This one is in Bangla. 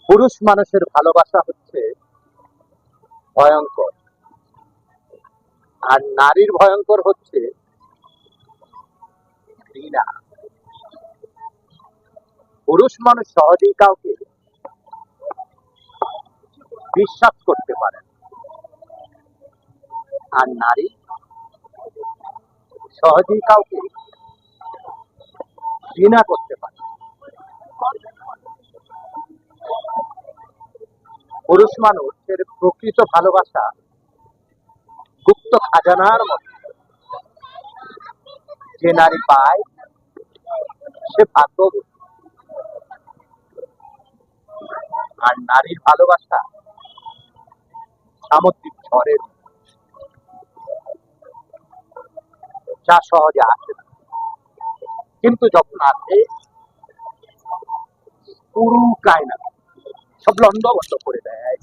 পুরুষ মানুষের ভালোবাসা হচ্ছে ভয়ঙ্কর, আর নারীর ভয়ঙ্কর হচ্ছে ঘৃণা। পুরুষ মানুষ সহজেই কাউকে বিশ্বাস করতে পারে না, আর নারী সহজেই কাউকে ঘৃণা করতে পারে। পুরুষ মানুষের প্রকৃত ভালোবাসা গুপ্ত খাজানার মতো, যে নারী পায় সে ভাগ্যবতী, আর নারীর ভালোবাসা সামুদ্রিক ঝড়ের মতো, যা সহজে আসে না, কিন্তু যখন আসে পুরো কায়না সব লন্ডভন্ড করে দেয়।